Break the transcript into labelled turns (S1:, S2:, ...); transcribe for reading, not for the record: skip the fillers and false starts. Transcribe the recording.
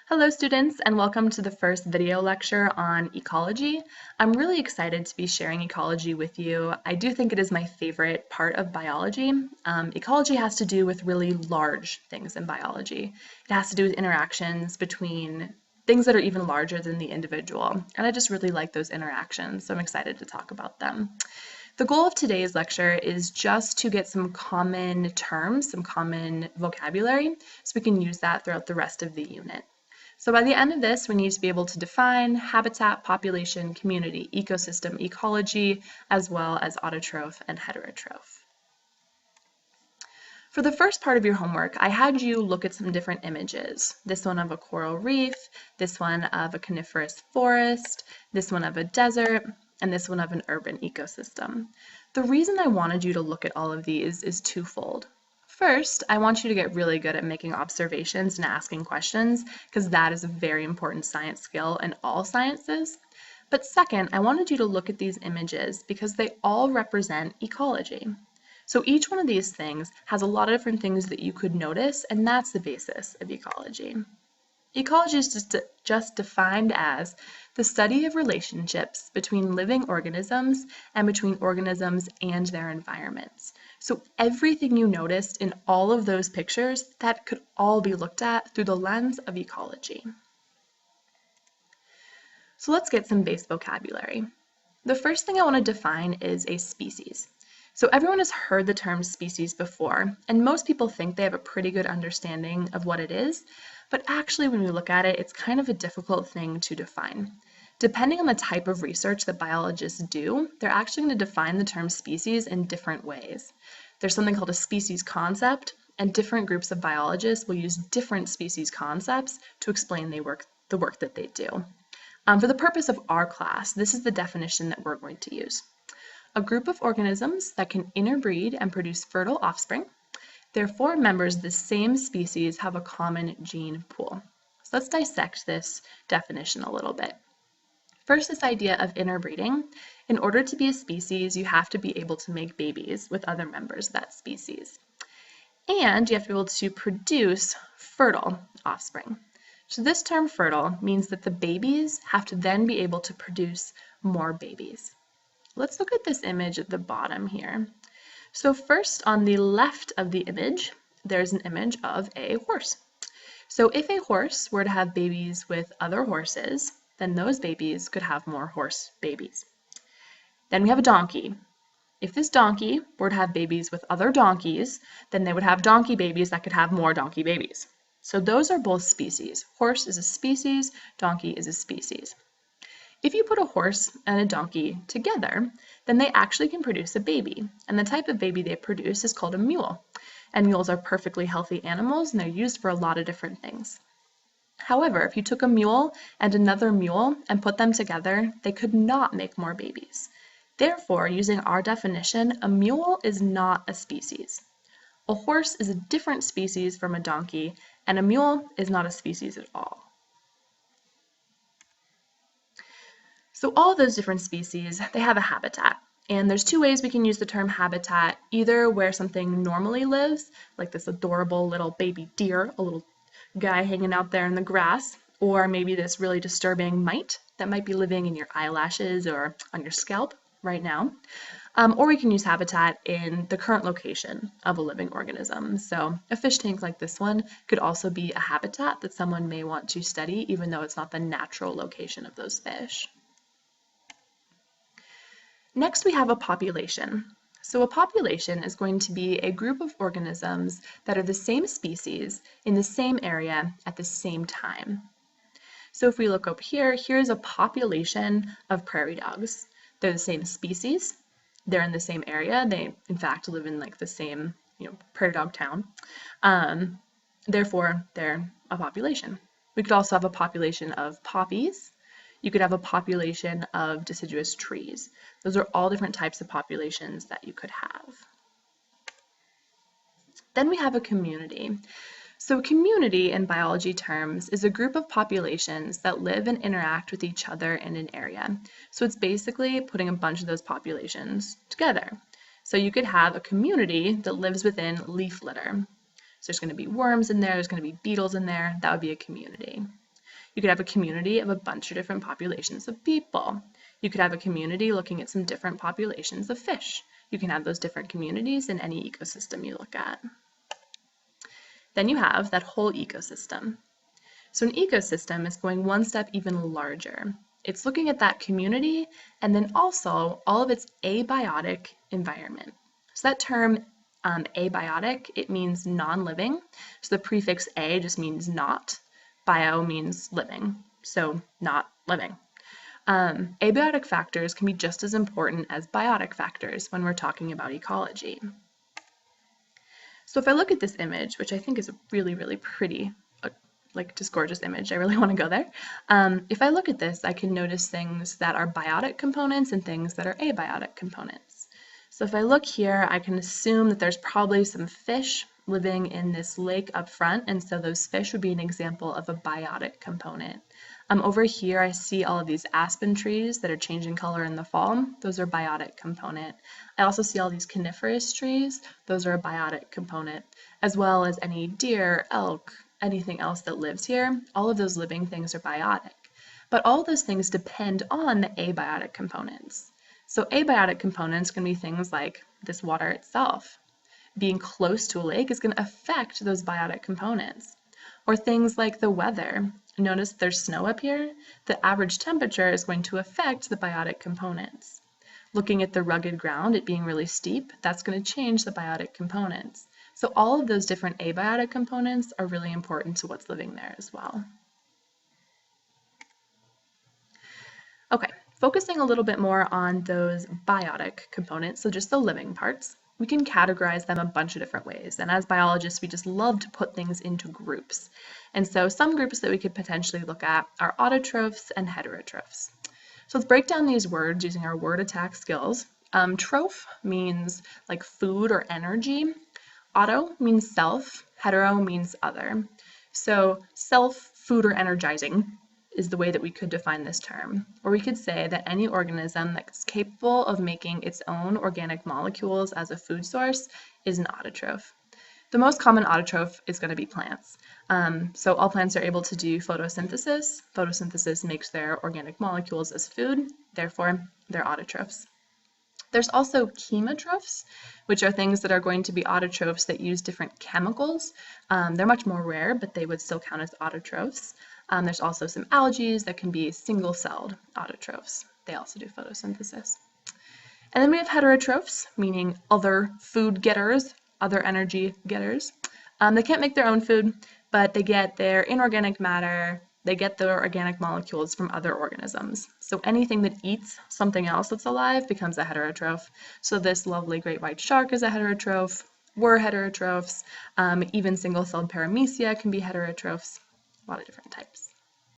S1: Hello students, and welcome to the first video lecture on ecology. I'm really excited to be sharing ecology with you. I do think it is my favorite part of biology. Ecology has to do with really large things in biology. It has to do with interactions between things that are even larger than the individual, and I just really like those interactions, so I'm excited to talk about them. The goal of today's lecture is just to get some common terms, some common vocabulary, so we can use that throughout the rest of the unit. So by the end of this, we need to be able to define habitat, population, community, ecosystem, ecology, as well as autotroph and heterotroph. For the first part of your homework, I had you look at some different images. This one of a coral reef, this one of a coniferous forest, this one of a desert, and this one of an urban ecosystem. The reason I wanted you to look at all of these is twofold. First, I want you to get really good at making observations and asking questions, because that is a very important science skill in all sciences. But second, I wanted you to look at these images because they all represent ecology. So each one of these things has a lot of different things that you could notice, and that's the basis of ecology. Ecology is just defined as the study of relationships between living organisms and between organisms and their environments. So everything you noticed in all of those pictures, that could all be looked at through the lens of ecology. So let's get some base vocabulary. The first thing I want to define is a species. So everyone has heard the term species before, and most people think they have a pretty good understanding of what it is, but actually when we look at it, it's kind of a difficult thing to define. Depending on the type of research that biologists do, they're actually going to define the term species in different ways. There's something called a species concept, and different groups of biologists will use different species concepts to explain the work that they do. For the purpose of our class, this is the definition that we're going to use. A group of organisms that can interbreed and produce fertile offspring. Therefore, members of the same species have a common gene pool. So let's dissect this definition a little bit. First, this idea of interbreeding. In order to be a species, you have to be able to make babies with other members of that species. And you have to be able to produce fertile offspring. So this term fertile means that the babies have to then be able to produce more babies. Let's look at this image at the bottom here. So first, on the left of the image, there's an image of a horse. So if a horse were to have babies with other horses, then those babies could have more horse babies. Then we have a donkey. If this donkey were to have babies with other donkeys, then they would have donkey babies that could have more donkey babies. So those are both species. Horse is a species, donkey is a species. If you put a horse and a donkey together, then they actually can produce a baby. And the type of baby they produce is called a mule. And mules are perfectly healthy animals, and they're used for a lot of different things. However, if you took a mule and another mule and put them together, they could not make more babies. Therefore, using our definition, a mule is not a species. A horse is a different species from a donkey, and a mule is not a species at all. So all those different species, they have a habitat. And there's two ways we can use the term habitat, either where something normally lives, like this adorable little baby deer, a little guy hanging out there in the grass, or maybe this really disturbing mite that might be living in your eyelashes or on your scalp right now. Or we can use habitat in the current location of a living organism. So a fish tank like this one could also be a habitat that someone may want to study, even though it's not the natural location of those fish. Next, we have a population. So a population is going to be a group of organisms that are the same species in the same area at the same time. So if we look up here, here's a population of prairie dogs. They're the same species. They're in the same area. They, in fact, live in like the same, prairie dog town. Therefore, they're a population. We could also have a population of poppies. You could have a population of deciduous trees. Those are all different types of populations that you could have. Then we have a community. So a community in biology terms is a group of populations that live and interact with each other in an area. So it's basically putting a bunch of those populations together. So you could have a community that lives within leaf litter. So there's going to be worms in there, there's going to be beetles in there, that would be a community. You could have a community of a bunch of different populations of people. You could have a community looking at some different populations of fish. You can have those different communities in any ecosystem you look at. Then you have that whole ecosystem. So an ecosystem is going one step even larger. It's looking at that community and then also all of its abiotic environment. So that term abiotic, it means non-living. So the prefix a just means not. Bio means living, so not living. Abiotic factors can be just as important as biotic factors when we're talking about ecology. So if I look at this image, which I think is a really, really pretty, like just gorgeous image, I really want to go there. If I look at this, I can notice things that are biotic components and things that are abiotic components. So if I look here, I can assume that there's probably some fish living in this lake up front, and so those fish would be an example of a biotic component. Over here, I see all of these aspen trees that are changing color in the fall. Those are biotic component. I also see all these coniferous trees. Those are a biotic component, as well as any deer, elk, anything else that lives here. All of those living things are biotic. But all of those things depend on the abiotic components. So abiotic components can be things like this water itself. Being close to a lake is going to affect those biotic components. Or things like the weather. Notice there's snow up here. The average temperature is going to affect the biotic components. Looking at the rugged ground, it being really steep, that's going to change the biotic components. So all of those different abiotic components are really important to what's living there as well. Okay, focusing a little bit more on those biotic components, so just the living parts. We can categorize them a bunch of different ways. And as biologists, we just love to put things into groups. And so some groups that we could potentially look at are autotrophs and heterotrophs. So let's break down these words using our word attack skills. Troph means like food or energy. Auto means self. Hetero means other. So self, food, or energizing is the way that we could define this term. Or we could say that any organism that's capable of making its own organic molecules as a food source is an autotroph. The most common autotroph is going to be plants. So all plants are able to do photosynthesis. Photosynthesis makes their organic molecules as food, therefore they're autotrophs. There's also chemotrophs, which are things that are going to be autotrophs that use different chemicals. They're much more rare, but they would still count as autotrophs. There's also some algae that can be single-celled autotrophs. They also do photosynthesis. And then we have heterotrophs, meaning other food getters, other energy getters. They can't make their own food, but they get their inorganic matter, they get their organic molecules from other organisms. So anything that eats something else that's alive becomes a heterotroph. So this lovely great white shark is a heterotroph. We're heterotrophs. Even single-celled paramecia can be heterotrophs. A lot of different types.